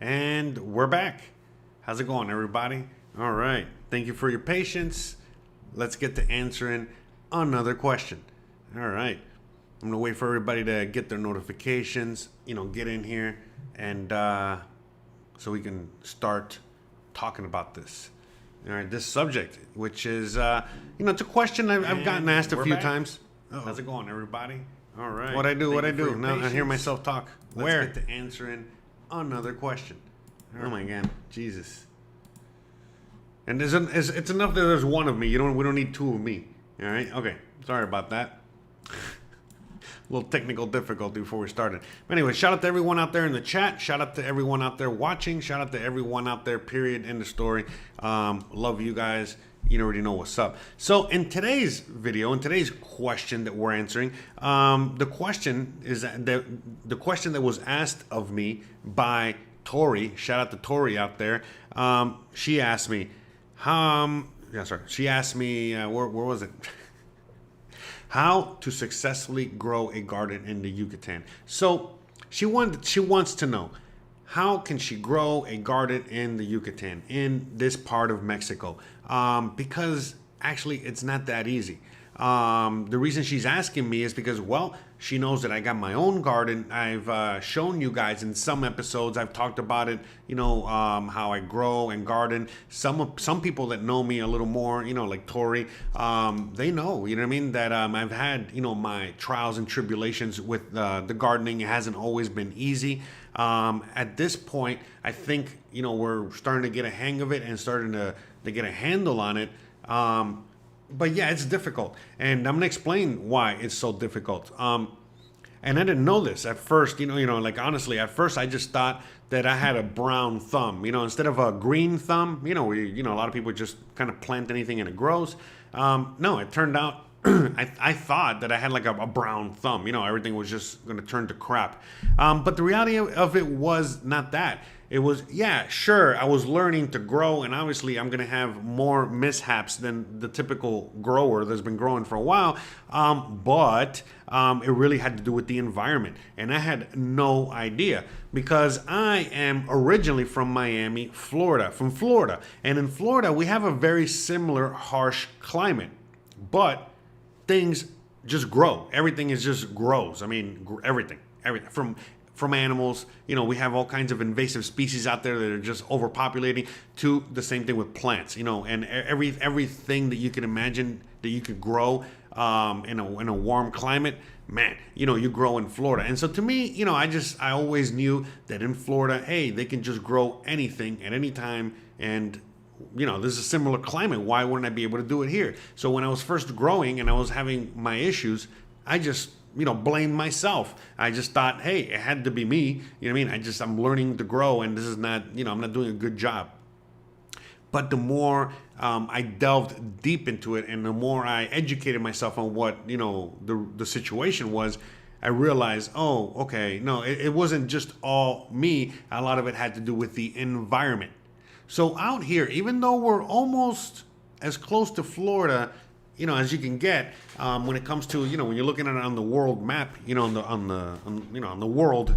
And we're back. How's it going, everybody? All right. Thank you for your patience. Let's get to answering another question. All right. I'm going to wait for everybody to get their notifications, get in here, and so we can start talking about this. All right. This subject, which is, it's a question I've gotten asked a few times. Uh-oh. How's it going, everybody? All right. What I do. Now I hear myself talk. Let's get to answering another question. Oh my God, Jesus! And it's enough that there's one of me. We don't need two of me. All right. Okay. Sorry about that. A little technical difficulty before we started. But anyway, shout out to everyone out there in the chat. Shout out to everyone out there watching. Shout out to everyone out there. Period. End of story. Love you guys. You already know what's up. So in today's video, in today's question that we're answering, the question that was asked of me by Tory. Shout out to Tory out there. She asked me, She asked me, where was it? How to successfully grow a garden in the Yucatan. So she wants to know, how can she grow a garden in the Yucatan, in this part of Mexico? Because actually it's not that easy. The reason she's asking me is because, well, she knows that I got my own garden. I've shown you guys in some episodes. I've talked about it, how I grow and garden. Some people that know me a little more, like Tory, they know, that I've had, my trials and tribulations with the gardening. It hasn't always been easy. At this point, I think, we're starting to get a hang of it and starting to get a handle on it. But yeah, it's difficult. And I'm going to explain why it's so difficult. And I didn't know this at first, honestly, at first I just thought that I had a brown thumb, instead of a green thumb, a lot of people just kind of plant anything and it grows. No, it turned out I thought that I had like a brown thumb, everything was just going to turn to crap. But the reality of it was not that. It was, yeah, sure, I was learning to grow, and obviously I'm going to have more mishaps than the typical grower that's been growing for a while. But it really had to do with the environment. And I had no idea, because I am originally from Miami, Florida, And in Florida, we have a very similar harsh climate. But things just grow. Everything just grows. I mean, everything from animals, we have all kinds of invasive species out there that are just overpopulating, to the same thing with plants, and everything that you can imagine that you could grow in a warm climate, man, you grow in Florida. And so to me, I always knew that in Florida, hey, they can just grow anything at any time, and this is a similar climate. Why wouldn't I be able to do it here? So when I was first growing and I was having my issues, I just, blamed myself. I just thought, hey, it had to be me. I'm learning to grow, and this is not, I'm not doing a good job. But the more I delved deep into it, and the more I educated myself on what, the situation was, I realized, oh, okay, no, it wasn't just all me. A lot of it had to do with the environment. So out here, even though we're almost as close to Florida, as you can get, when it comes to, when you're looking at it on the world map, on the world,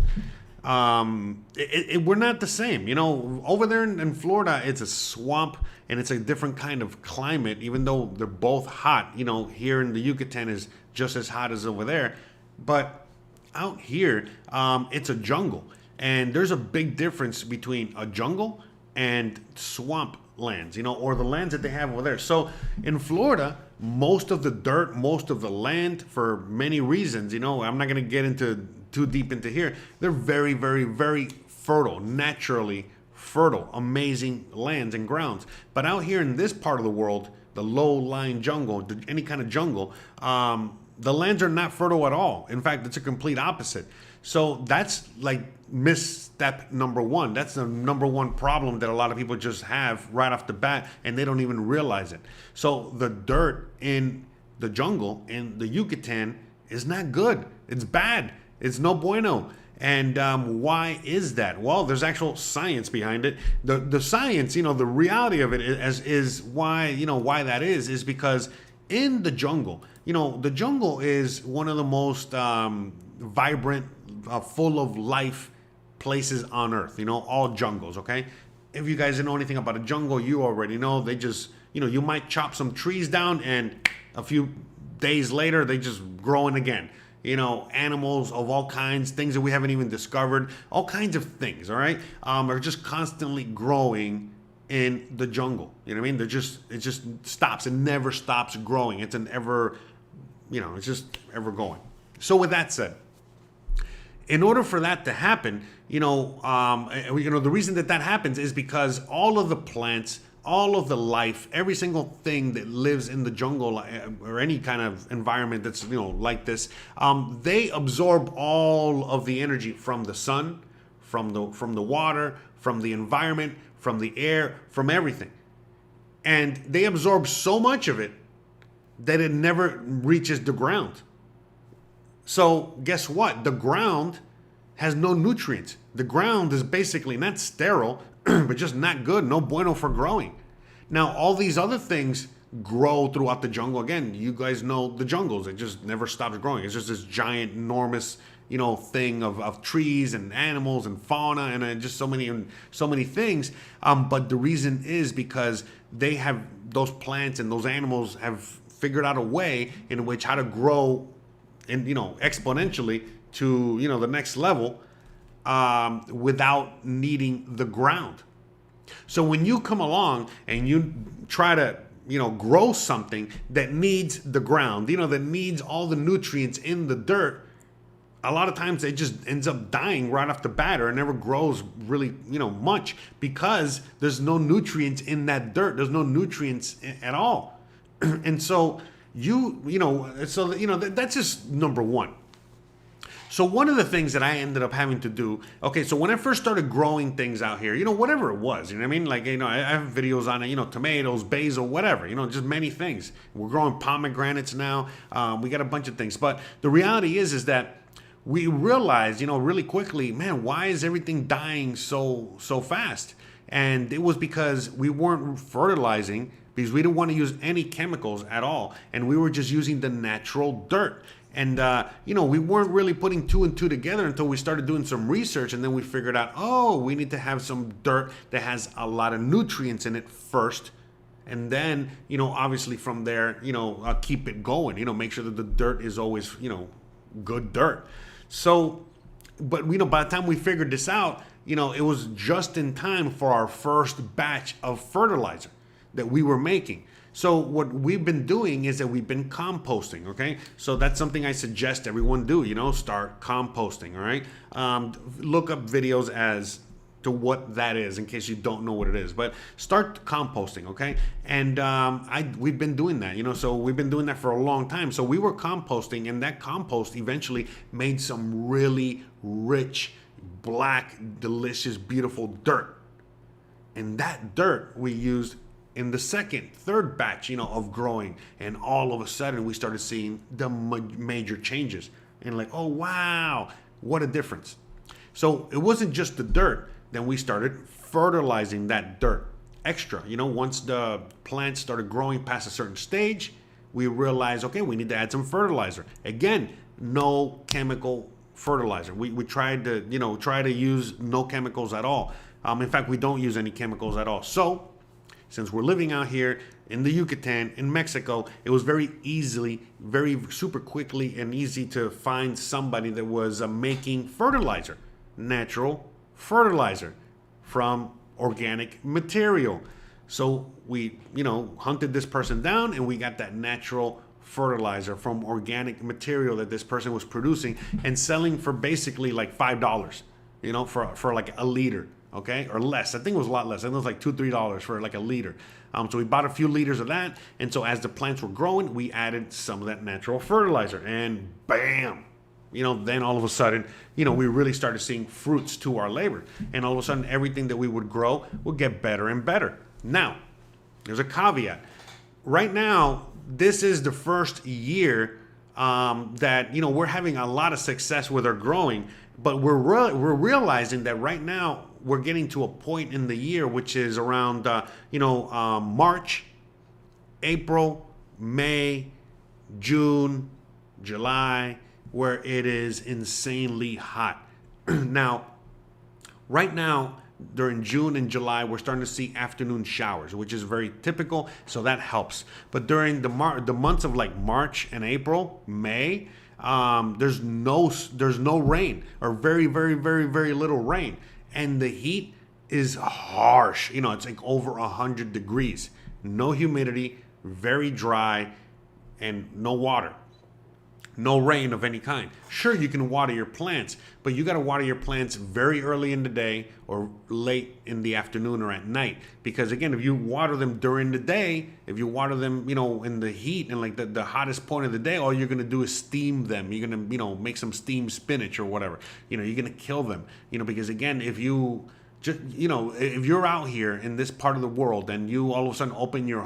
we're not the same. Over there in Florida, it's a swamp and it's a different kind of climate, even though they're both hot. Here in the Yucatan is just as hot as over there. But out here, it's a jungle. And there's a big difference between a jungle and swamp lands, or the lands that they have over there. So in Florida, most of the dirt, most of the land, for many reasons, I'm not going to get into too deep into here. They're very, very, very fertile, naturally fertile, amazing lands and grounds. But out here in this part of the world, the low-lying jungle, any kind of jungle, the lands are not fertile at all. In fact, it's a complete opposite. So that's like misstep number one. That's the number one problem that a lot of people just have right off the bat, and they don't even realize it. So the dirt in the jungle in the Yucatan is not good. It's bad. It's no bueno. And why is that? Well, there's actual science behind it. The science, the reality of it is why, why that is because in the jungle, the jungle is one of the most vibrant, full of life places on Earth, all jungles, okay? If you guys know anything about a jungle, you already know they just, you might chop some trees down and a few days later, they just growing again. Animals of all kinds, things that we haven't even discovered, all kinds of things, all right, are just constantly growing in the jungle. You know what I mean? It just stops. It never stops growing. It's an ever, it's just ever going. So with that said, in order for that to happen, the reason that happens is because all of the plants, all of the life, every single thing that lives in the jungle or any kind of environment that's like this, they absorb all of the energy from the sun, from the water, from the environment, from the air, from everything, and they absorb so much of it that it never reaches the ground. So guess what? The ground has no nutrients. The ground is basically not sterile, but just not good, no bueno for growing. Now, all these other things grow throughout the jungle. Again, you guys know the jungles. It just never stops growing. It's just this giant, enormous, thing of trees and animals and fauna and just so many things. But the reason is because those plants and those animals have figured out a way in which how to grow and, exponentially to, the next level without needing the ground. So when you come along and you try to, grow something that needs the ground, that needs all the nutrients in the dirt, a lot of times it just ends up dying right off the bat, or it never grows really, much, because there's no nutrients in that dirt. There's no nutrients at all. And so that's just number one. So one of the things that I ended up having to do, okay, so when I first started growing things out here, whatever it was, what I mean? Like, I have videos on it, tomatoes, basil, whatever, just many things. We're growing pomegranates now. We got a bunch of things. But the reality is that we realized, really quickly, man, why is everything dying so fast? And it was because we weren't fertilizing, because we didn't want to use any chemicals at all. And we were just using the natural dirt. And, we weren't really putting two and two together until we started doing some research. And then we figured out, we need to have some dirt that has a lot of nutrients in it first. And then, obviously from there, keep it going, make sure that the dirt is always, good dirt. So, but, by the time we figured this out, it was just in time for our first batch of fertilizer that we were making. So what we've been doing is that we've been composting, okay? So that's something I suggest everyone do, start composting, all right? Look up videos as to what that is in case you don't know what it is, but start composting, okay? And we've been doing that, so we've been doing that for a long time. So we were composting, and that compost eventually made some really rich, black, delicious, beautiful dirt. And that dirt we used in the third batch, of growing, and all of a sudden we started seeing the major changes, and like, oh wow, what a difference. So it wasn't just the dirt. Then we started fertilizing that dirt extra. Once the plants started growing past a certain stage, we realized, okay, we need to add some fertilizer. Again, no chemical fertilizer. We tried to use no chemicals at all. In fact, we don't use any chemicals at all. So since we're living out here in the Yucatan, in Mexico, it was very super quickly and easy to find somebody that was making fertilizer, natural fertilizer from organic material. So we, hunted this person down, and we got that natural fertilizer from organic material that this person was producing and selling for basically like $5, for like a liter. Okay, or less. I think it was a lot less. I think it was like $2-3 for like a liter. So we bought a few liters of that, and so as the plants were growing, we added some of that natural fertilizer, and bam, then all of a sudden, we really started seeing fruits to our labor, and all of a sudden, everything that we would grow would get better and better. Now, there's a caveat. Right now, this is the first year that we're having a lot of success with our growing, but we're realizing that right now we're getting to a point in the year which is around March, April, May, June, July, where it is insanely hot. Now, Right now, during June and July, we're starting to see afternoon showers, which is very typical, so that helps. But during the months of like March and April, May, there's no rain, or very, very, very, very little rain, and the heat is harsh. You know, it's like over 100 degrees, no humidity, very dry, and no water. No rain of any kind. Sure, you can water your plants, but you got to water your plants very early in the day or late in the afternoon or at night. Because again, if you water them during the day, if you water them, you know, in the heat and like the hottest point of the day, all you're going to do is steam them. You're going to, you know, make some steamed spinach or whatever. You know, you're going to kill them, you know, because again, if you just, you know, if you're out here in this part of the world and you all of a sudden open your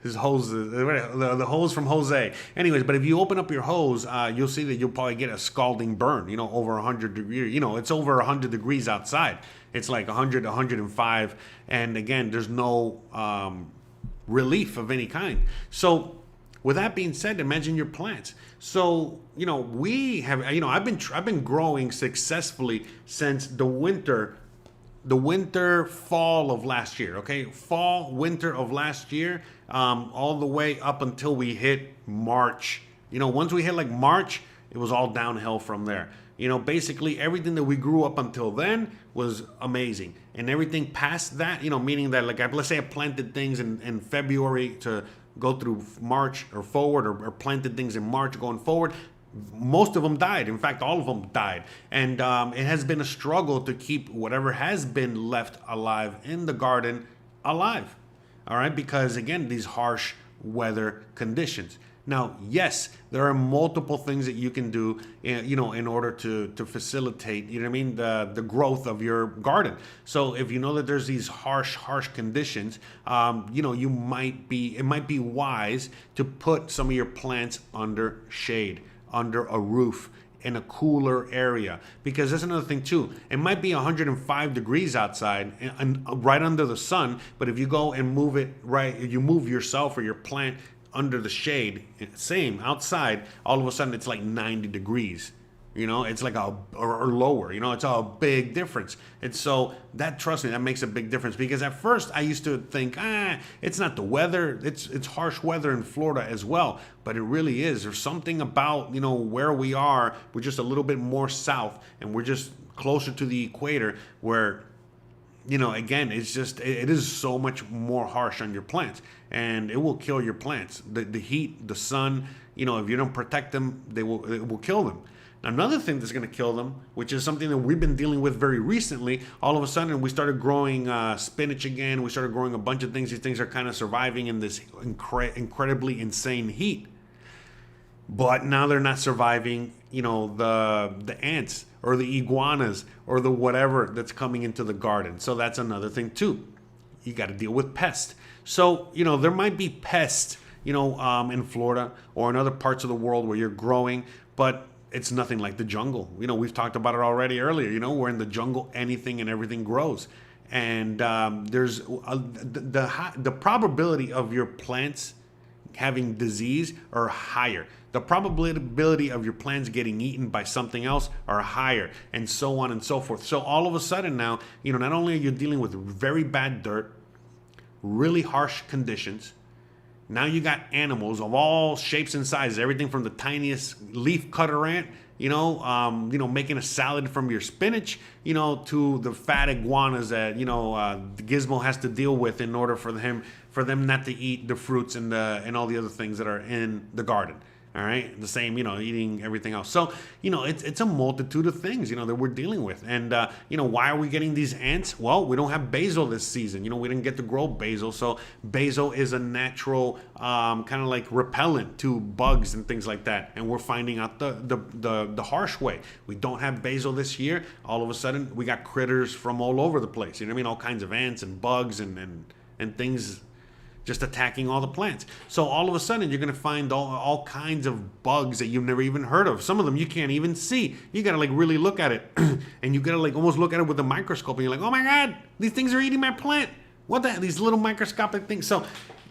the hose from Jose. Anyways, but if you open up your hose, you'll see that you'll probably get a scalding burn, you know, over 100 degrees. You know, it's over 100 degrees outside. It's like 100, 105. And again, there's no relief of any kind. So with that being said, imagine your plants. So, you know, we have, you know, I've been growing successfully since the winter, fall of last year. Okay, winter of last year, all the way up until we hit March. You know, once we hit like March, it was all downhill from there. You know, basically everything that we grew up until then was amazing, and everything past that, you know, meaning that like let's say I planted things in February to go through March or forward, or planted things in March going forward. Most of them died. In fact, all of them died. And it has been a struggle to keep whatever has been left alive in the garden alive. All right. Because again, these harsh weather conditions. Now, yes, there are multiple things that you can do, you know, in order to facilitate, you know what I mean, the growth of your garden. So if you know that there's these harsh conditions, you know, it might be wise to put some of your plants under shade, under a roof, in a cooler area, because that's another thing too. It might be 105 degrees outside and right under the sun, but if you go and move it right, you move yourself or your plant under the shade, same outside, all of a sudden it's like 90 degrees. You know, it's like or lower, you know, it's a big difference. And so trust me, that makes a big difference, because at first I used to think, it's not the weather, it's harsh weather in Florida as well, but it really is. There's something about, you know, where we are, we're just a little bit more south and we're just closer to the equator where, you know, again, it is so much more harsh on your plants, and it will kill your plants. The heat, the sun, you know, if you don't protect them, it will kill them. Another thing that's going to kill them, which is something that we've been dealing with very recently, all of a sudden we started growing spinach again. We started growing a bunch of things. These things are kind of surviving in this incredibly insane heat. But now they're not surviving, you know, the ants or the iguanas or the whatever that's coming into the garden. So that's another thing too. You got to deal with pests. So, you know, there might be pests, you know, in Florida or in other parts of the world where you're growing, but it's nothing like the jungle. You know, we've talked about it already earlier. You know, we're in the jungle, anything and everything grows. And there's the probability of your plants having disease are higher. The probability of your plants getting eaten by something else are higher, and so on and so forth. So all of a sudden now, you know, not only are you dealing with very bad dirt, really harsh conditions, now you got animals of all shapes and sizes, everything from the tiniest leaf cutter ant, you know, making a salad from your spinach, you know, to the fat iguanas that, you know, Gizmo has to deal with in order for them not to eat the fruits and all the other things that are in the garden. All right. The same, you know, eating everything else. So, you know, it's a multitude of things, you know, that we're dealing with. And, you know, why are we getting these ants? Well, we don't have basil this season. You know, we didn't get to grow basil. So basil is a natural kind of like repellent to bugs and things like that. And we're finding out the harsh way. We don't have basil this year. All of a sudden, we got critters from all over the place. You know what I mean? All kinds of ants and bugs and things just attacking all the plants. So all of a sudden, you're going to find all kinds of bugs that you've never even heard of. Some of them you can't even see. You got to like really look at it. And you got to like almost look at it with a microscope. And you're like, oh my God, these things are eating my plant. What the hell? These little microscopic things. So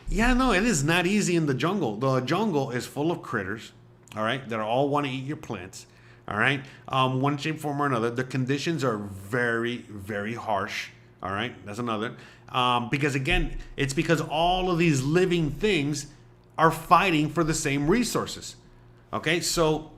yeah, no, it is not easy in the jungle. The jungle is full of critters, all right, that all want to eat your plants. All right, one shape, form, or another. The conditions are very, very harsh. All right, that's another. Because again, it's because all of these living things are fighting for the same resources. Okay, so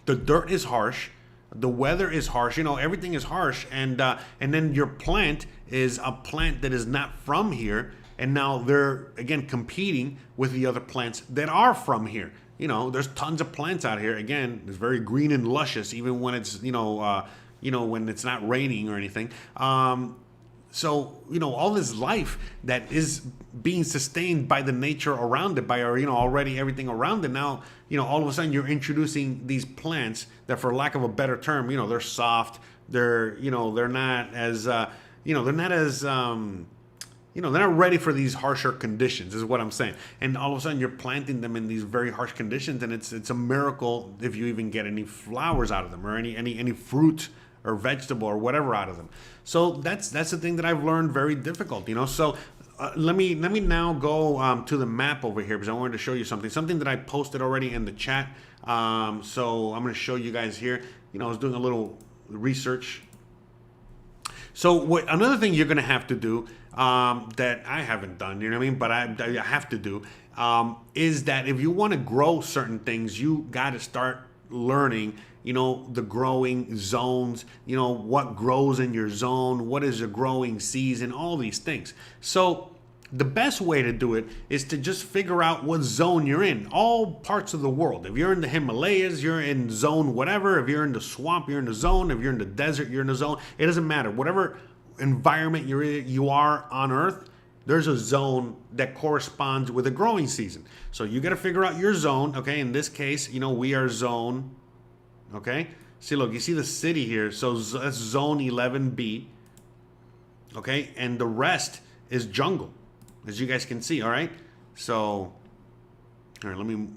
the dirt is harsh, the weather is harsh. You know, everything is harsh, and then your plant is a plant that is not from here, and now they're again competing with the other plants that are from here. You know, there's tons of plants out here. Again, it's very green and luscious, even when it's when it's not raining or anything. So, you know, all this life that is being sustained by the nature around it, by our, already everything around it. Now, all of a sudden you're introducing these plants that, for lack of a better term, they're soft. They're, they're not as, they're not ready for these harsher conditions, is what I'm saying. And all of a sudden you're planting them in these very harsh conditions, and it's a miracle if you even get any flowers out of them, or any fruit or vegetable or whatever out of them. So that's the thing that I've learned very difficult, So let me now go to the map over here, because I wanted to show you something that I posted already in the chat. So I'm going to show you guys here. I was doing a little research. So another thing you're going to have to do that I haven't done, but I have to do is that if you want to grow certain things, you got to start learning the growing zones, what grows in your zone, what is a growing season, all these things. So the best way to do it is to just figure out what zone you're in. All parts of the world. If you're in the Himalayas, you're in zone whatever. If you're in the swamp, you're in the zone. If you're in the desert, you're in the zone. It doesn't matter. Whatever environment you are on Earth, there's a zone that corresponds with a growing season. So you got to figure out your zone. Okay, in this case, we are zone. Okay, see, look, you see the city here, so that's zone 11B. Okay, and the rest is jungle, as you guys can see. All right, so all right, let me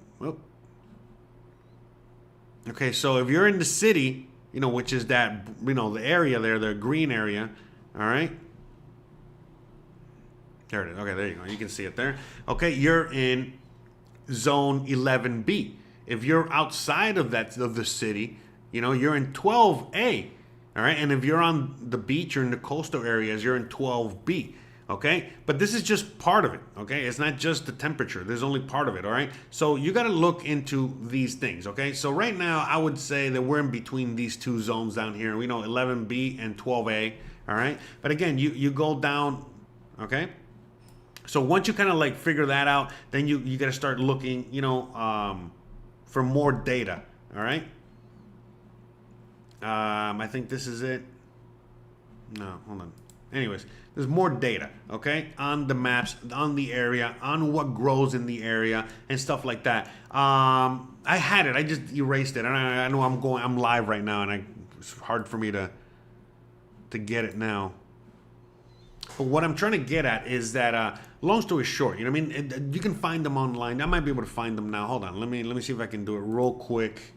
okay, so if you're in the city, which is that, the area there, the green area. All right, there it is. Okay, there you go, you can see it there. Okay, you're in zone 11B. If you're outside of the city, you're in 12A. All right. And if you're on the beach or in the coastal areas, you're in 12B. Okay. But this is just part of it. Okay. It's not just the temperature. There's only part of it. All right. So you got to look into these things. Okay. So right now, I would say that we're in between these two zones down here. 11B and 12A. All right. But again, you go down. Okay. So once you kind of like figure that out, then you got to start looking, for more data. All right. I think this is it. No, hold on. Anyways, there's more data, okay, on the maps, on the area, on what grows in the area, and stuff like that. I had it. I just erased it. And I know I'm live right now, and it's hard for me to get it now. But what I'm trying to get at is that, long story short, you can find them online. I might be able to find them now. Hold on. Let me see if I can do it real quick.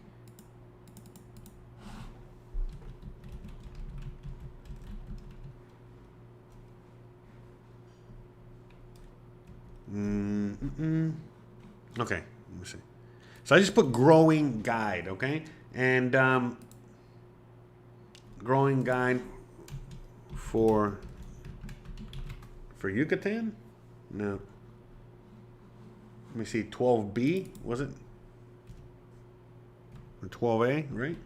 Okay, let me see. So I just put growing guide, okay? And growing guide for Yucatan? No. Let me see, 12B, was it? Or 12A, right?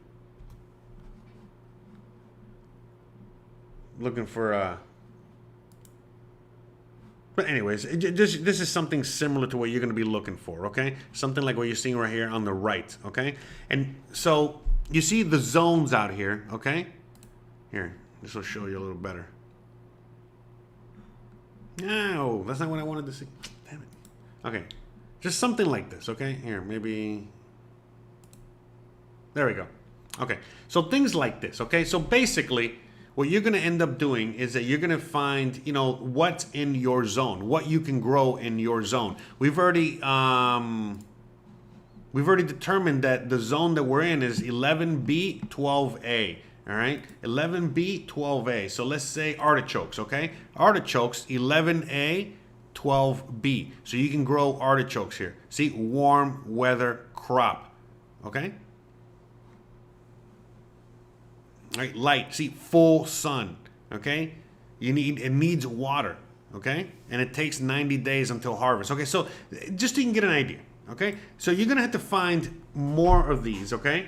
Looking for but anyways, this is something similar to what you're going to be looking for, okay? Something like what you're seeing right here on the right, okay? And so you see the zones out here, okay? Here, this will show you a little better. No, that's not what I wanted to see. Damn it. Okay, just something like this, okay? Here, maybe. There we go. Okay, so things like this, okay? So basically, what you're going to end up doing is that you're going to find, what's in your zone, what you can grow in your zone. We've already determined that the zone that we're in is 11B, 12A. All right, 11B, 12A. So let's say artichokes, okay? Artichokes, 11A, 12B. So you can grow artichokes here. See, warm weather crop, okay? right? Light, see, full sun, okay? It needs water, okay? And it takes 90 days until harvest. Okay, so just so you can get an idea, okay? So you're gonna have to find more of these, okay?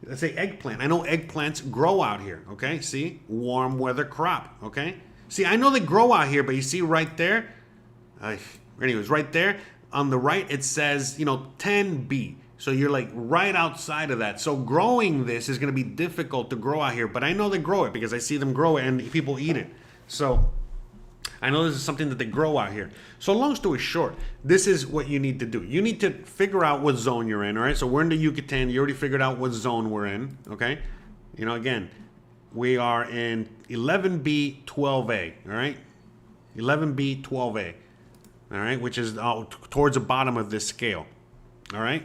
Let's say eggplant. I know eggplants grow out here, okay? See, warm weather crop, okay? See, I know they grow out here, but you see right there, anyways, right there on the right, it says, 10B. So you're like right outside of that. So growing this is going to be difficult to grow out here, but I know they grow it because I see them grow it and people eat it. So I know this is something that they grow out here. So long story short, this is what you need to do. You need to figure out what zone you're in, all right? So we're in the Yucatan. You already figured out what zone we're in, okay? Again, we are in 11B, 12A, all right? 11B, 12A, all right? Which is towards the bottom of this scale, all right?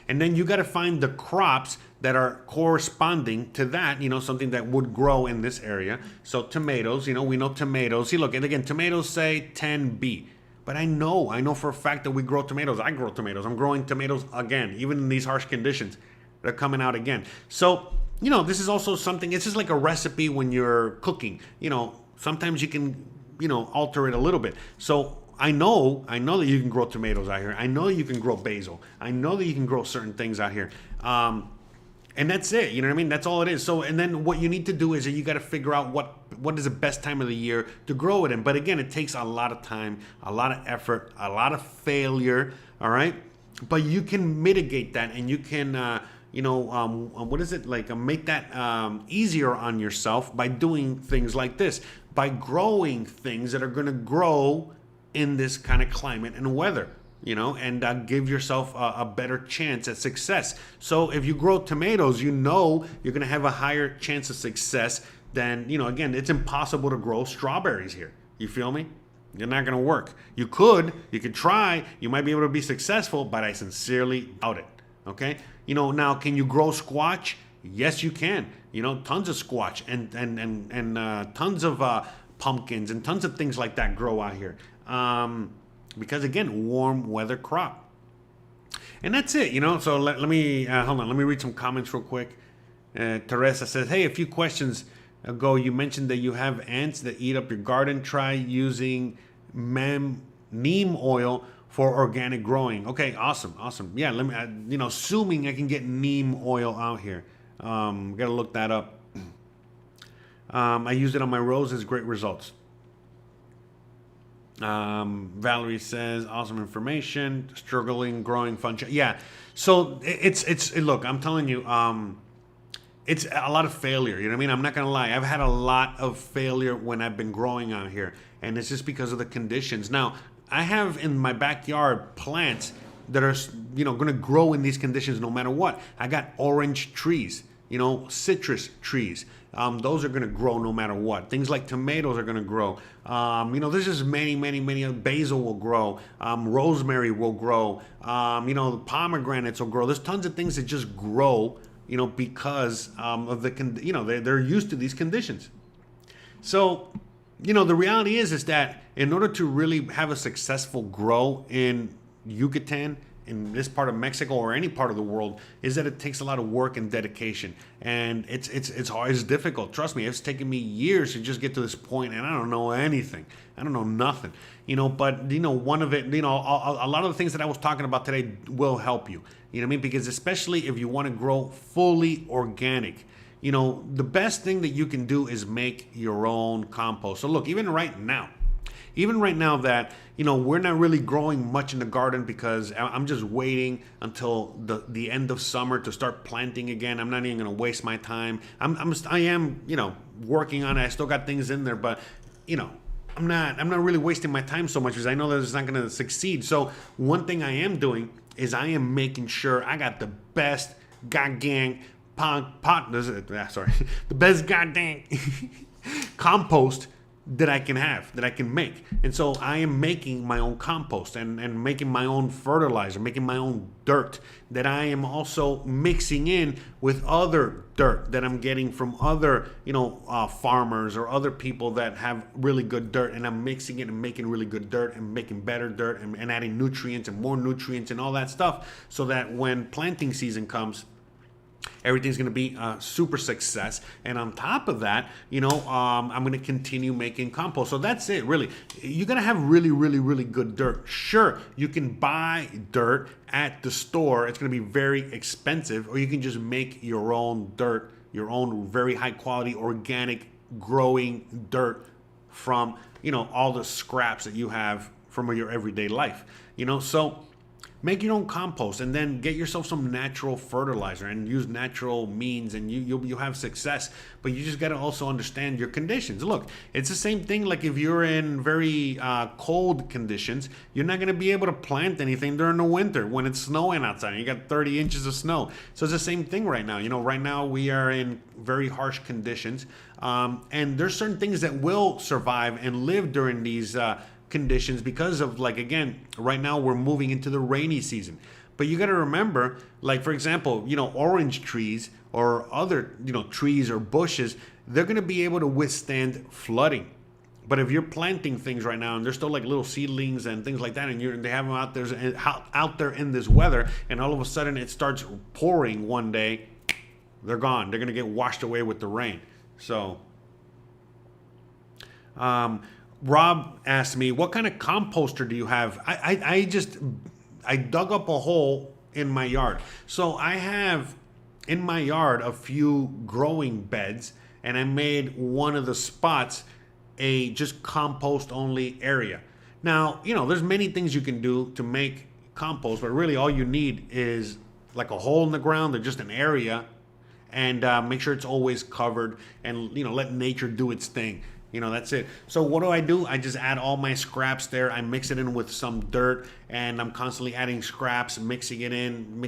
And then you got to find the crops that are corresponding to that, something that would grow in this area. So tomatoes, we know tomatoes. See, look, and again, tomatoes say 10B. But I know for a fact that we grow tomatoes. I grow tomatoes. I'm growing tomatoes again, even in these harsh conditions. They're coming out again. So, this is also something, it's just like a recipe when you're cooking. Sometimes you can, alter it a little bit. So I know that you can grow tomatoes out here. I know you can grow basil. I know that you can grow certain things out here. And that's it. You know what I mean? That's all it is. So, and then what you need to do is that you got to figure out what is the best time of the year to grow it in. But again, it takes a lot of time, a lot of effort, a lot of failure. All right. But you can mitigate that, and you can, make that easier on yourself by doing things like this, by growing things that are going to grow in this kind of climate and weather, and give yourself a better chance at success. So if you grow tomatoes, you're going to have a higher chance of success than, again, it's impossible to grow strawberries here. You feel me? You're not going to work. You could try, you might be able to be successful, but I sincerely doubt it. Okay? Now, can you grow squash? Yes, you can. Tons of squash and tons of pumpkins and tons of things like that grow out here. Because again, warm weather crop. And that's it, So let me, hold on, let me read some comments real quick. Teresa says, hey, a few questions ago, you mentioned that you have ants that eat up your garden. Try using neem oil for organic growing. Okay, awesome. Yeah, let me, assuming I can get neem oil out here. Gotta look that up. I used it on my roses, great results. Valerie says, awesome information, struggling, growing, fun. Yeah. So it's look, I'm telling you, it's a lot of failure. You know what I mean? I'm not going to lie. I've had a lot of failure when I've been growing out here, and it's just because of the conditions. Now, I have in my backyard plants that are, going to grow in these conditions no matter what. I got orange trees, citrus trees. Those are going to grow no matter what. Things like tomatoes are going to grow. There's just many. Basil will grow. Rosemary will grow. Pomegranates will grow. There's tons of things that just grow, because of they're used to these conditions. So, the reality is that in order to really have a successful grow in Yucatan, in this part of Mexico or any part of the world, is that it takes a lot of work and dedication, and it's hard, it's difficult. Trust me, it's taken me years to just get to this point, and I don't know anything. I don't know nothing, But one of it, a lot of the things that I was talking about today will help you. You know what I mean? Because especially if you want to grow fully organic, the best thing that you can do is make your own compost. So look, even right now that, we're not really growing much in the garden because I'm just waiting until the end of summer to start planting again. I'm not even going to waste my time. I am, working on it. I still got things in there, but, I'm not really wasting my time so much because I know that it's not going to succeed. So one thing I am doing is I am making sure I got the best goddamn the best goddamn compost that I can have, that I can make. And so I am making my own compost and making my own fertilizer, making my own dirt that I am also mixing in with other dirt that I'm getting from other, farmers or other people that have really good dirt. And I'm mixing it and making really good dirt and making better dirt and adding nutrients and more nutrients and all that stuff so that when planting season comes, Everything's going to be a super success. And on top of that, I'm going to continue making compost. So that's it, really. You're going to have really, really, really good dirt. Sure, you can buy dirt at the store. It's going to be very expensive, or you can just make your own dirt, your own very high quality organic growing dirt from, all the scraps that you have from your everyday life, so make your own compost and then get yourself some natural fertilizer and use natural means, and you'll have success. But you just got to also understand your conditions. Look, it's the same thing like if you're in very cold conditions, you're not going to be able to plant anything during the winter when it's snowing outside and you got 30 inches of snow. So it's the same thing right now. Right now we are in very harsh conditions, and there's certain things that will survive and live during these conditions because of, like, again, right now we're moving into the rainy season. But you got to remember, like, for example, orange trees or other trees or bushes, they're going to be able to withstand flooding. But if you're planting things right now and they're still like little seedlings and things like that, and they have them out there in this weather, and all of a sudden it starts pouring one day, they're gone. They're going to get washed away with the rain. So Rob asked me, what kind of composter do you have? I dug up a hole in my yard. So I have in my yard a few growing beds, and I made one of the spots a just compost only area. Now, there's many things you can do to make compost, but really all you need is like a hole in the ground or just an area, and make sure it's always covered, and let nature do its thing. That's it. So what do? I just add all my scraps there. I mix it in with some dirt, and I'm constantly adding scraps, mixing it in.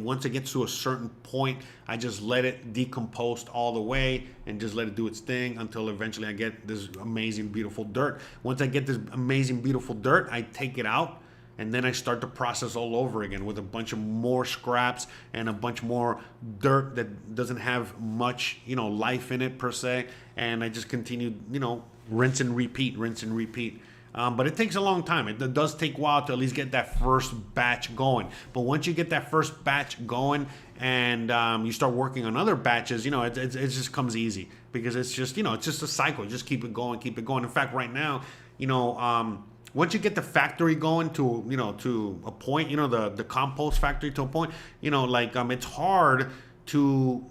Once it gets to a certain point, I just let it decompose all the way and just let it do its thing until eventually I get this amazing, beautiful dirt. Once I get this amazing, beautiful dirt, I take it out, and then I start the process all over again with a bunch of more scraps and a bunch more dirt that doesn't have much, life in it per se. And I just continue, rinse and repeat. But it takes a long time. It does take a while to at least get that first batch going. But once you get that first batch going and you start working on other batches, it just comes easy, because it's just a cycle. Just keep it going. In fact, right now, once you get the factory going to a point, the compost factory to a point, it's hard to,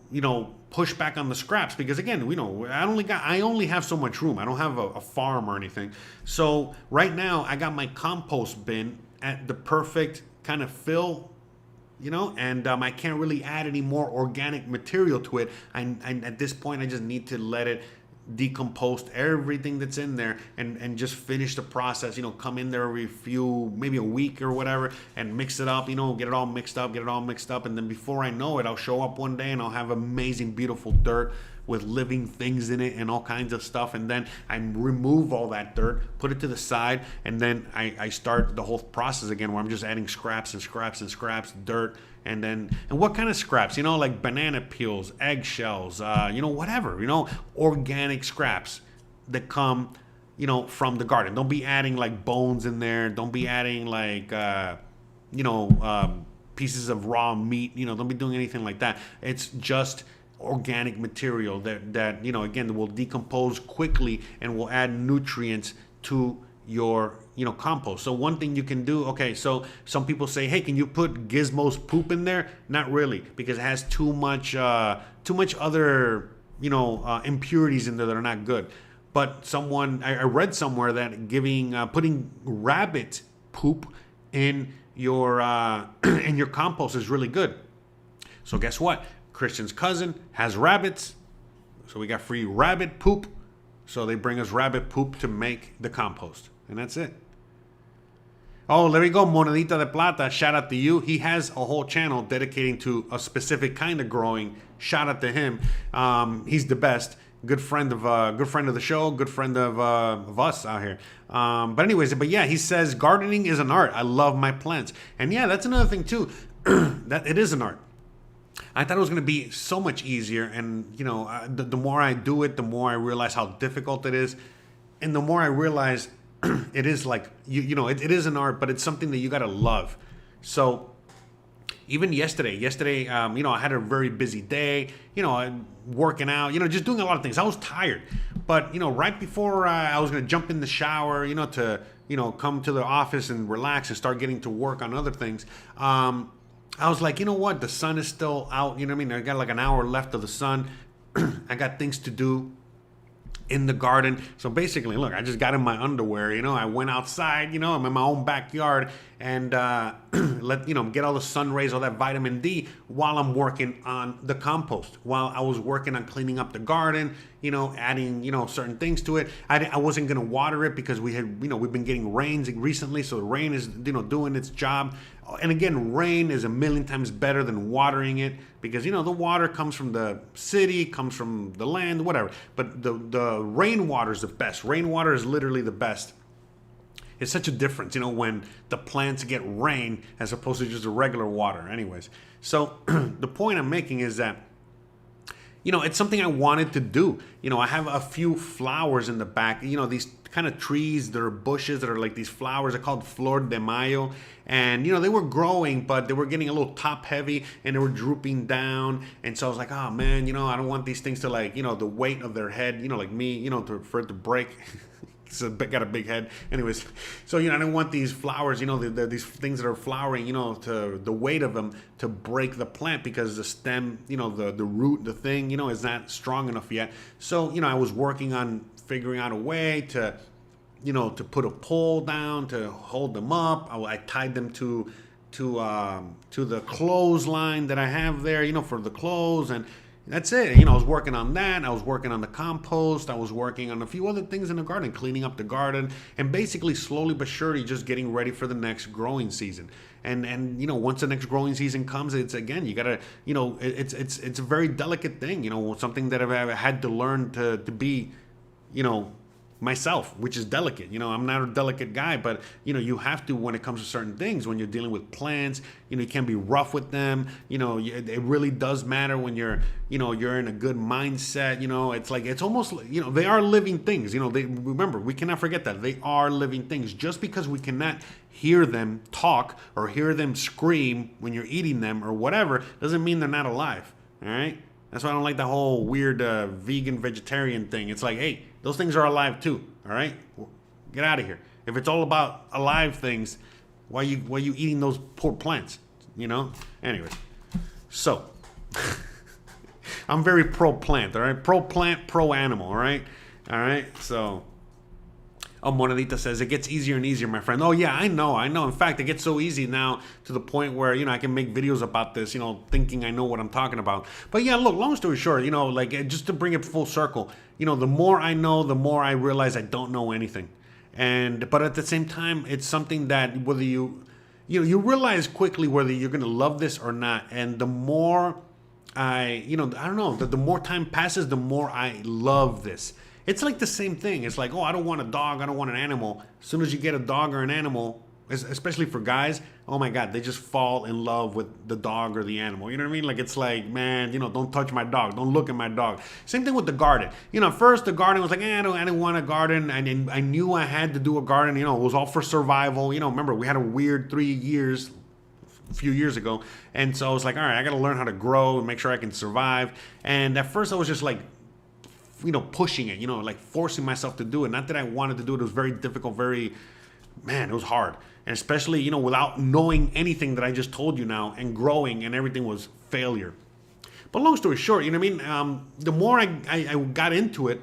push back on the scraps, because again, I only have so much room. I don't have a farm or anything. So right now I got my compost bin at the perfect kind of fill, and I can't really add any more organic material to it. I at this point I just need to let it decompose everything that's in there and just finish the process. Come in there every maybe a week or whatever, and mix it up, get it all mixed up, and then before I know it, I'll show up one day and I'll have amazing, beautiful dirt with living things in it and all kinds of stuff. And then I remove all that dirt, put it to the side, and then I start the whole process again, where I'm just adding scraps, dirt. And what kind of scraps? Like banana peels, eggshells, whatever, organic scraps that come, from the garden. Don't be adding like bones in there. Don't be adding like, pieces of raw meat. Don't be doing anything like that. It's just organic material that again, will decompose quickly and will add nutrients to your compost. So one thing you can do, okay, so some people say, hey, can you put Gizmo's poop in there? Not really, because it has too much other impurities in there that are not good. But I read somewhere that putting rabbit poop in your in your compost is really good. So guess what? Christian's cousin has rabbits, so we got free rabbit poop. So they bring us rabbit poop to make the compost, and that's it. Oh, there we go, Monedita de Plata. Shout out to you. He has a whole channel dedicating to a specific kind of growing. Shout out to him. He's the best. Good friend of the show. Good friend of us out here. But yeah, he says gardening is an art. I love my plants, and yeah, that's another thing too. That it is an art. I thought it was going to be so much easier, and the more I do it, the more I realize how difficult it is, and the more I realize it is like it is an art, but it's something that you got to love. So even yesterday, you know, I had a very busy day, you know, working out, you know, just doing a lot of things. I was tired, but, you know, right before I was going to jump in the shower, you know, to, you know, come to the office and relax and start getting to work on other things, I was like, you know what, the sun is still out, you know what I mean? I got like an hour left of the sun. I got things to do in the garden. So basically, look, I just got in my underwear, you know, I went outside, you know, I'm in my own backyard, and let, you know, get all the sun rays, all that vitamin D while I'm working on the compost, while I was working on cleaning up the garden, you know, adding, you know, certain things to it. I wasn't going to water it because we had, you know, we've been getting rains recently. So the rain is, you know, doing its job. And again, rain is a million times better than watering it because, you know, the water comes from the city, comes from the land, whatever. But the rainwater is the best. Rainwater is literally the best. It's such a difference, you know, when the plants get rain as opposed to just a regular water. Anyways, so the point I'm making is that, you know, it's something I wanted to do. You know, I have a few flowers in the back, you know, these kind of trees that are bushes that are like these flowers. They're called Flor de Mayo. And, you know, they were growing, but they were getting a little top heavy and they were drooping down. And so I was like, oh, man, you know, I don't want these things to, like, you know, the weight of their head, you know, like me, you know, for it to break. Got a big head. Anyways, so, you know, I don't want these flowers, you know, these things that are flowering, you know, to the weight of them to break the plant because the stem, you know, the root, the thing, you know, is not strong enough yet. So, you know, I was working on figuring out a way to, you know, to put a pole down to hold them up. I tied them to the clothesline that I have there, you know, for the clothes, and that's it. You know, I was working on that. I was working on the compost. I was working on a few other things in the garden, cleaning up the garden, and basically slowly but surely just getting ready for the next growing season. And you know, once the next growing season comes, it's again, you gotta, you know, it's a very delicate thing. You know, something that I've had to learn to be, you know, myself, which is delicate. You know, I'm not a delicate guy, but, you know, you have to when it comes to certain things. When you're dealing with plants, you know, you can't be rough with them. You know, it really does matter when you're, you know, you're in a good mindset. You know, it's like, it's almost, you know, they are living things. You know, remember, we cannot forget that they are living things. Just because we cannot hear them talk or hear them scream when you're eating them or whatever doesn't mean they're not alive. All right. That's why I don't like the whole weird vegan vegetarian thing. It's like, hey, those things are alive too. All right, get out of here. If it's all about alive things, why you eating those poor plants? You know. Anyways, so I'm very pro plant. All right, pro plant, pro animal. All right. So. Monedita says, it gets easier and easier, my friend. Oh, yeah, I know. In fact, it gets so easy now to the point where, you know, I can make videos about this, you know, thinking I know what I'm talking about. But yeah, look, long story short, you know, like, just to bring it full circle, you know, the more I know, the more I realize I don't know anything. But at the same time, it's something that whether you realize quickly whether you're going to love this or not. And the more I don't know, the more time passes, the more I love this. It's like the same thing. It's like, oh, I don't want a dog. I don't want an animal. As soon as you get a dog or an animal, especially for guys, oh my God, they just fall in love with the dog or the animal. You know what I mean? Like, it's like, man, you know, don't touch my dog. Don't look at my dog. Same thing with the garden. You know, first the garden was like, I didn't want a garden. And I knew I had to do a garden. You know, it was all for survival. You know, remember, we had a weird 3 years a few years ago. And so I was like, all right, I got to learn how to grow and make sure I can survive. And at first I was just like, you know, pushing it, you know, like forcing myself to do it. Not that I wanted to do it. It was very difficult, it was hard. And especially, you know, without knowing anything that I just told you now and growing and everything was failure. But long story short, you know what I mean? The more I got into it,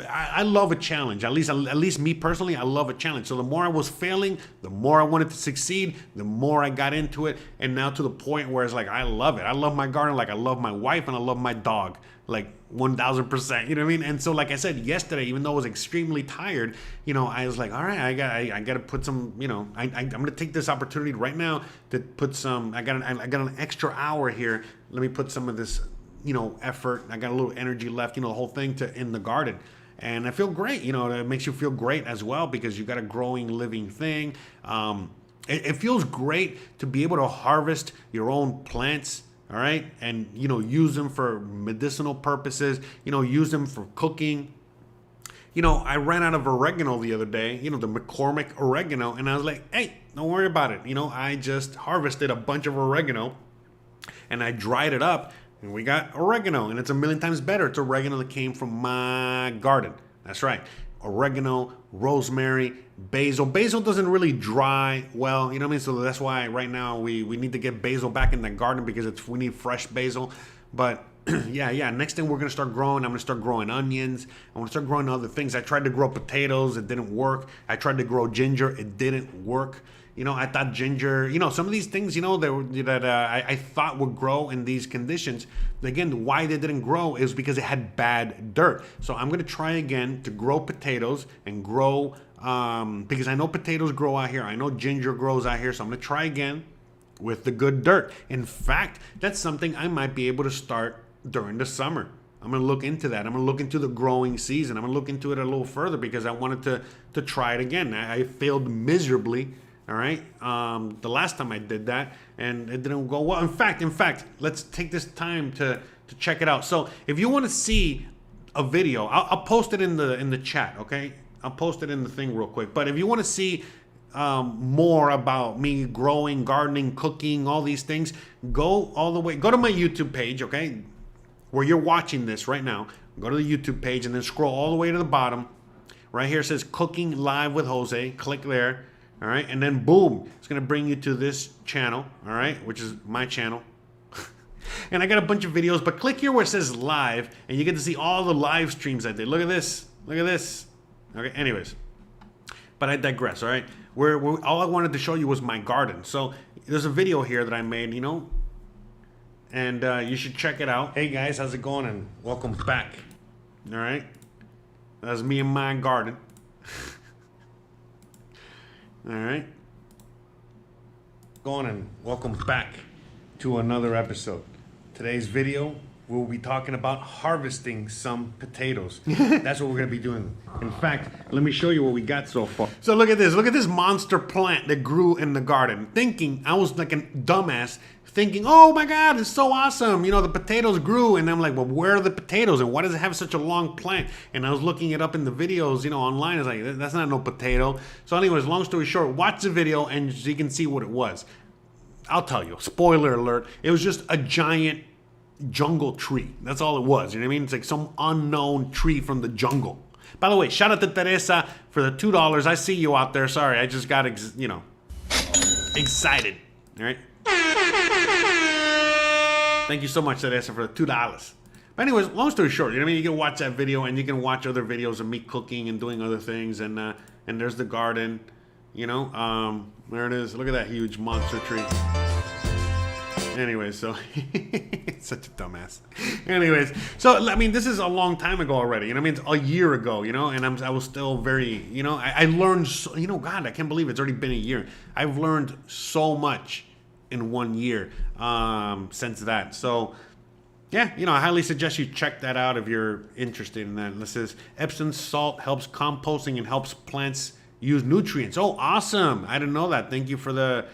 I love a challenge. At least me personally, I love a challenge. So the more I was failing, the more I wanted to succeed, the more I got into it. And now to the point where it's like, I love it. I love my garden like I love my wife and I love my dog. Like 1,000%, you know what I mean? And so, like I said, yesterday, even though I was extremely tired, you know, I was like, all right, I got to put some, you know, I'm going to take this opportunity right now to put some, I got an extra hour here. Let me put some of this, you know, effort. I got a little energy left, you know, the whole thing in the garden. And I feel great, you know, it makes you feel great as well because you got a growing living thing. It feels great to be able to harvest your own plants. All right. And, you know, use them for medicinal purposes, you know, use them for cooking. You know, I ran out of oregano the other day, you know, the McCormick oregano. And I was like, hey, don't worry about it. You know, I just harvested a bunch of oregano and I dried it up, and we got oregano, and it's a million times better. It's oregano that came from my garden. That's right. Oregano, rosemary, basil. Basil doesn't really dry well, you know what I mean? So that's why right now we need to get basil back in the garden, because we need fresh basil. But yeah. Next thing we're gonna start growing, I'm gonna start growing onions. I'm gonna start growing other things. I tried to grow potatoes, it didn't work. I tried to grow ginger, it didn't work. You know, I thought ginger, you know, some of these things, you know, that I thought would grow in these conditions. Again, why they didn't grow is because it had bad dirt. So I'm going to try again to grow potatoes and grow, because I know potatoes grow out here. I know ginger grows out here. So I'm going to try again with the good dirt. In fact, that's something I might be able to start during the summer. I'm going to look into that. I'm going to look into the growing season. I'm going to look into it a little further because I wanted to try it again. I failed miserably. All right. The last time I did that, and it didn't go well. In fact, let's take this time to check it out. So if you want to see a video, I'll post it in the chat. Okay, I'll post it in the thing real quick. But if you want to see more about me growing, gardening, cooking, all these things, go to my YouTube page. Okay, where you're watching this right now. Go to the YouTube page and then scroll all the way to the bottom. Right here it says Cooking Live with Jose. Click there. All right, and then boom, it's gonna bring you to this channel, all right, which is my channel. And I got a bunch of videos, but click here where it says live, and you get to see all the live streams I did. Look at this, look at this. Okay, anyways, but I digress, all right. Where all I wanted to show you was my garden. So there's a video here that I made, you know, and you should check it out. Hey guys, how's it going? And welcome back. All right, that's me and my garden. All right. Going and welcome back to another episode. Today's video, we'll be talking about harvesting some potatoes. That's what we're going to be doing. In fact, let me show you what we got so far. So look at this. Look at this monster plant that grew in the garden. I was like a dumbass thinking, oh my God, it's so awesome. You know, the potatoes grew. And I'm like, well, where are the potatoes? And why does it have such a long plant? And I was looking it up in the videos, you know, online. I was like, that's not no potato. So anyways, long story short, watch the video and you can see what it was. I'll tell you, spoiler alert, it was just a giant jungle tree. That's all it was. You know what I mean? It's like some unknown tree from the jungle. By the way, shout out to Teresa for the $2. I see you out there. Sorry, I just got, excited. All right. Thank you so much, Teresa, for the $2. But anyways, long story short, you know what I mean? You can watch that video and you can watch other videos of me cooking and doing other things. And there's the garden, you know. There it is. Look at that huge monster tree. Anyways, so such a dumbass. Anyways, so I mean, this is a long time ago already. You know what I mean? It's a year ago. You know, and I was still very. You know, I learned. So, you know, God, I can't believe it's already been a year. I've learned so much in 1 year since that. So yeah, you know, I highly suggest you check that out if you're interested in that. And this is Epsom salt helps composting and helps plants use nutrients. Oh, awesome! I didn't know that. Thank you for the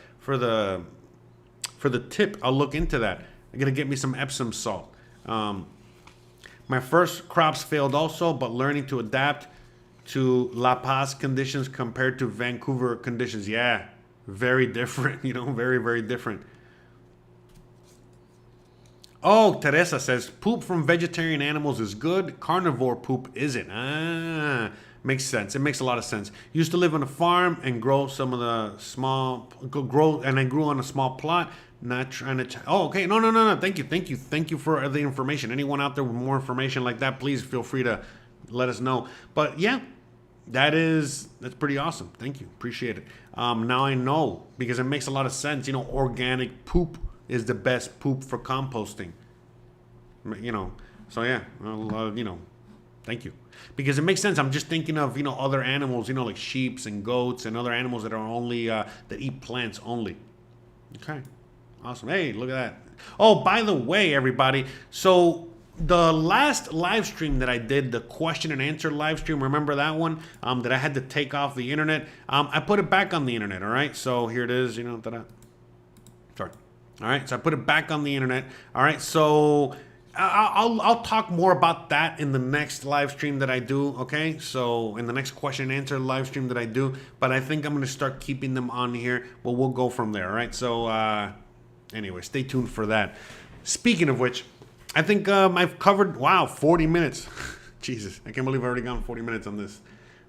tip. I'll look into that. I'm gonna get me some Epsom salt. My first crops failed also, but learning to adapt to La Paz conditions compared to Vancouver conditions. Yeah, very different, you know, very, very different. Oh, Teresa says, poop from vegetarian animals is good. Carnivore poop isn't. Ah, makes sense. It makes a lot of sense. Used to live on a farm and grow some of the and I grew on a small plot. Not trying to. Oh, okay. No. Thank you for the information. Anyone out there with more information like that, please feel free to let us know. But yeah, that's pretty awesome. Thank you. Appreciate it. Now I know, because it makes a lot of sense. You know, organic poop is the best poop for composting. You know, so yeah, you know, thank you. Because it makes sense. I'm just thinking of, you know, other animals, you know, like sheep and goats and other animals that are only, that eat plants only. Okay. Awesome. Hey, look at that. Oh, by the way, everybody. So the last live stream that I did, the question and answer live stream, remember that one that I had to take off the internet? I put it back on the internet. All right. So here it is. You know, sorry. All right. So I put it back on the internet. All right. So I'll talk more about that in the next live stream that I do. Okay. So in the next question and answer live stream that I do, but I think I'm going to start keeping them on here. But we'll go from there. All right. So, anyway, stay tuned for that. Speaking of which, I think I've covered, wow, 40 minutes. Jesus, I can't believe I've already gone 40 minutes on this.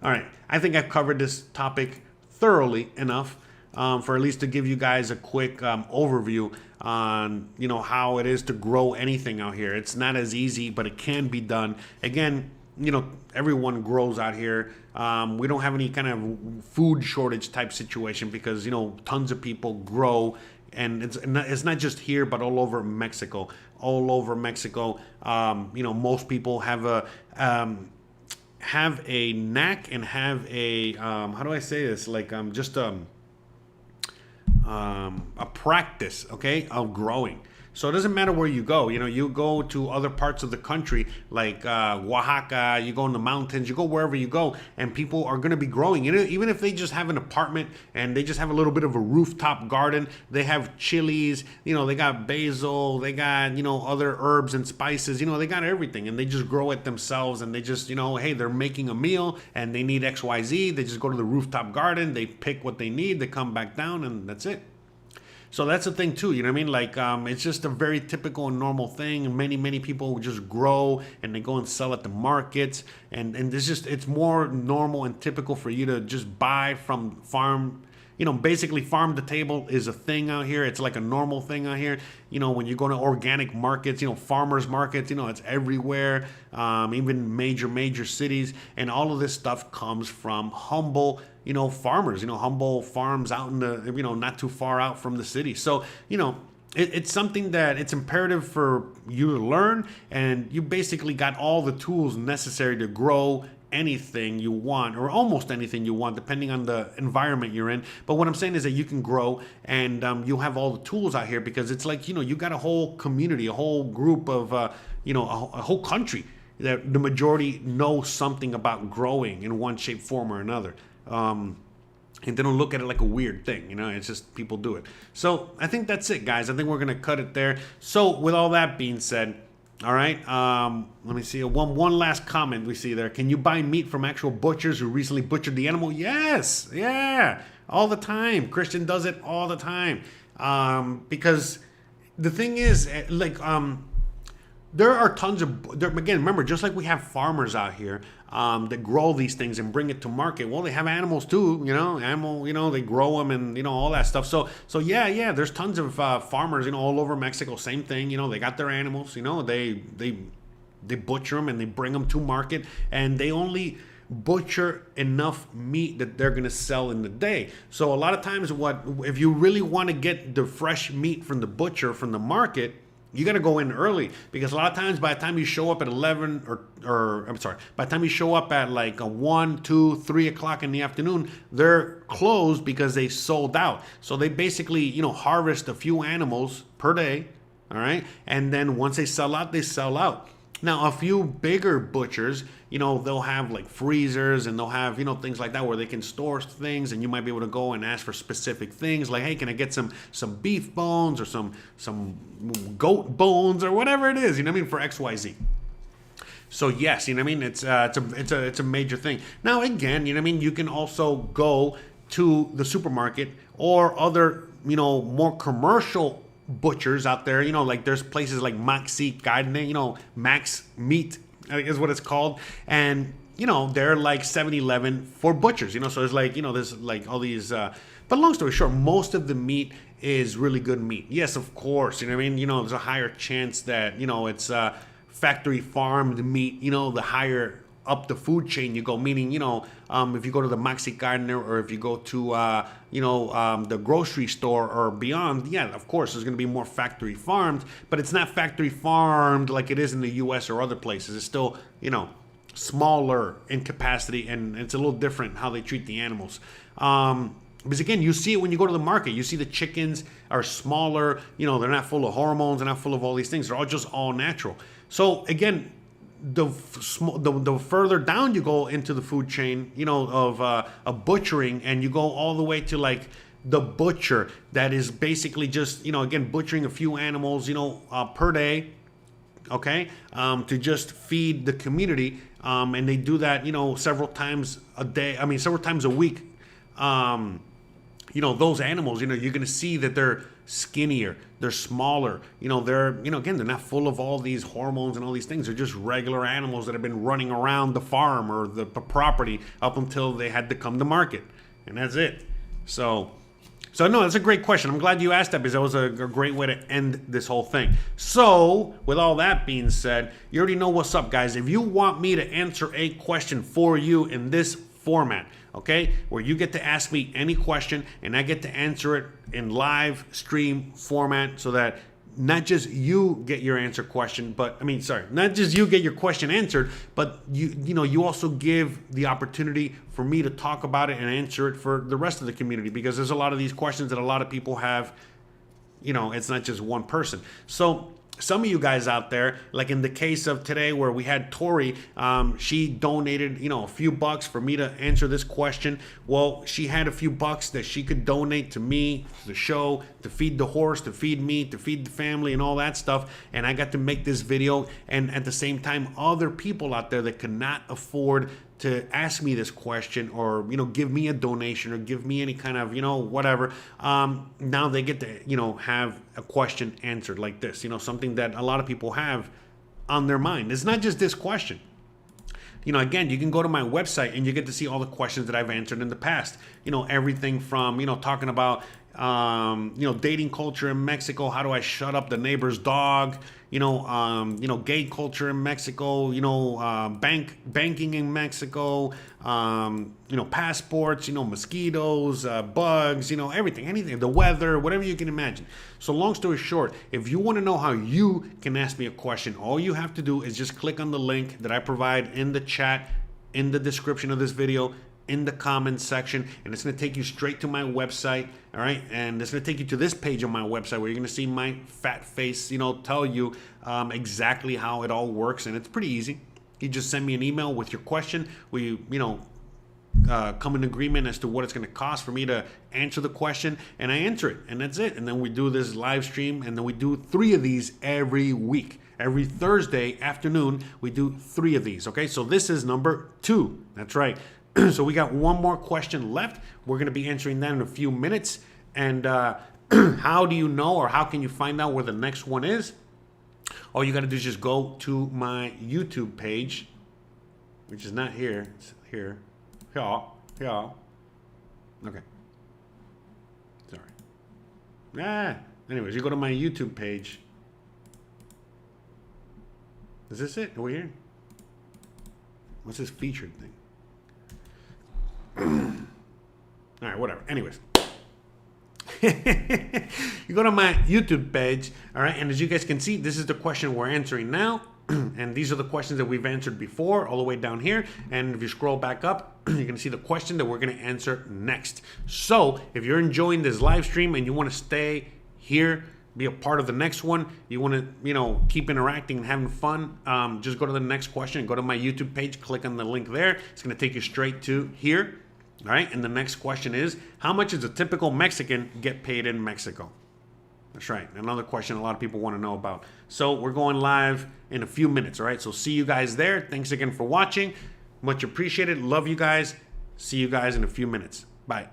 All right, I think I've covered this topic thoroughly enough for at least to give you guys a quick overview on, you know, how it is to grow anything out here. It's not as easy, but it can be done. Again, you know, everyone grows out here. We don't have any kind of food shortage type situation because, you know, tons of people grow, and it's not just here, but all over Mexico. All over Mexico, you know, most people have a knack and have a how do I say this? Like just a practice, okay, of growing. So it doesn't matter where you go. You know, you go to other parts of the country, like Oaxaca, you go in the mountains, you go wherever you go, and people are going to be growing. You know, even if they just have an apartment and they just have a little bit of a rooftop garden, they have chilies, you know, they got basil, they got, you know, other herbs and spices, you know, they got everything, and they just grow it themselves, and they just, you know, hey, they're making a meal and they need XYZ. They just go to the rooftop garden, they pick what they need, they come back down, and that's it. So that's the thing too, you know what I mean? Like, it's just a very typical and normal thing. Many people just grow and they go and sell at the markets. And it's just, it's more normal and typical for you to just buy from farm. You know, basically farm to table is a thing out here. It's like a normal thing out here. You know, when you go to organic markets, you know, farmers markets, you know, it's everywhere, even major cities. And all of this stuff comes from humble, you know, farmers, you know, humble farms out in the, you know, not too far out from the city. So, you know, it's something that it's imperative for you to learn, and you basically got all the tools necessary to grow anything you want, or almost anything you want, depending on the environment you're in. But what I'm saying is that you can grow, and you'll have all the tools out here, because it's like, you know, you got a whole community, a whole group of, you know, a whole country that the majority know something about growing in one shape, form, or another. And they don't look at it like a weird thing, you know, it's just people do it. So I think that's it, guys. I think we're going to cut it there. So with all that being said, all right, let me see. One last comment we see there. Can you buy meat from actual butchers who recently butchered the animal? Yes. Yeah. All the time. Christian does it all the time. Because the thing is, like, there are tons of, again, remember, just like we have farmers out here that grow these things and bring it to market. Well, they have animals too, you know, they grow them and, you know, all that stuff. So yeah, there's tons of farmers, you know, all over Mexico. Same thing, you know, they got their animals, you know, they butcher them and they bring them to market, and they only butcher enough meat that they're going to sell in the day. So a lot of times, if you really want to get the fresh meat from the butcher, from the market, you got to go in early, because a lot of times by the time you show up at 11 by the time you show up at like 1, 2, 3 o'clock in the afternoon, they're closed because they sold out. So they basically, you know, harvest a few animals per day. All right. And then once they sell out, they sell out. Now, a few bigger butchers, you know, they'll have like freezers, and they'll have, you know, things like that where they can store things, and you might be able to go and ask for specific things like, hey, can I get some beef bones or some goat bones or whatever it is, you know what I mean, for XYZ. So yes, you know what I mean, it's a major thing. Now again, you know what I mean, you can also go to the supermarket or other, you know, more commercial butchers out there, you know, like there's places like Maxi Carne, you know, Max Meat is what it's called, and you know, they're like 7-Eleven for butchers, you know. So it's like, you know, there's like all these but long story short, most of the meat is really good meat. Yes, of course, you know what I mean, you know, there's a higher chance that, you know, it's factory farmed meat, you know, the higher up the food chain you go, meaning, you know, if you go to the Maxi Carne, or if you go to, you know, the grocery store or beyond, yeah, of course, there's going to be more factory farmed, but it's not factory farmed like it is in the U.S. or other places. It's still, you know, smaller in capacity, and it's a little different how they treat the animals. Because again, you see it when you go to the market. You see the chickens are smaller, you know, they're not full of hormones, they're not full of all these things. They're all just all natural. So again, the further down you go into the food chain, you know, of butchering, and you go all the way to like the butcher that is basically just, you know, again, butchering a few animals, you know, per day, okay, to just feed the community, and they do that, you know, several times a day. I mean, several times a week. You know, those animals, you know, you're going to see that they're skinnier, they're smaller, they're, again, they're not full of all these hormones and all these things. They're just regular animals that have been running around the farm or the property up until they had to come to market. And that's it. So no, that's a great question. I'm glad you asked that, because that was a great way to end this whole thing. So with all that being said, you already know what's up, guys. If you want me to answer a question for you in this format, okay, where you get to ask me any question and I get to answer it in live stream format, so that not just you get your not just you get your question answered, but you also give the opportunity for me to talk about it and answer it for the rest of the community, because there's a lot of these questions that a lot of people have. It's not just one person. So some of you guys out there, like in the case of today where we had Tory, she donated, a few bucks for me to answer this question. Well, she had a few bucks that she could donate to me, to the show, to feed the horse, to feed me, to feed the family and all that stuff. And I got to make this video. And at the same time, other people out there that could not afford to ask me this question, or give me a donation, or give me any kind of whatever, now they get to have a question answered like this, something that a lot of people have on their mind. It's not just this question. Again, you can go to my website and you get to see all the questions that I've answered in the past. Everything from talking about dating culture in Mexico, how do I shut up the neighbor's dog, gay culture in Mexico, banking in Mexico, passports, mosquitoes, bugs, anything, the weather, whatever you can imagine. So long story short, if you want to know how you can ask me a question, all you have to do is just click on the link that I provide in the chat, in the description of this video, in the comments section, and it's going to take you straight to my website. All right, and it's going to take you to this page on my website where you're going to see my fat face tell you exactly how it all works. And it's pretty easy. You just send me an email with your question. We come in agreement as to what it's going to cost for me to answer the question, and I answer it, and that's it. And then we do this live stream, and then we do 3 of these every week. Every Thursday afternoon we do 3 of these. Okay, so this is number 2. That's right. So we got one more question left. We're going to be answering that in a few minutes. And how do you know, or how can you find out where the next one is? All you got to do is just go to my YouTube page, which is not here. It's here. Yeah. Okay. Sorry. Anyways, you go to my YouTube page. Is this it? Are we here? What's this featured thing? All right, whatever. Anyways, you go to my YouTube page, all right, and as you guys can see, this is the question we're answering now. And these are the questions that we've answered before, all the way down here. And if you scroll back up, you're going to see the question that we're going to answer next. So if you're enjoying this live stream and you want to stay here, be a part of the next one, you want to keep interacting and having fun, just go to the next question, go to my YouTube page, click on the link there. It's going to take you straight to here. All right, and the next question is, how much does a typical Mexican get paid in Mexico? That's right, another question a lot of people want to know about. So we're going live in a few minutes, all right? So see you guys there. Thanks again for watching. Much appreciated. Love you guys. See you guys in a few minutes. Bye.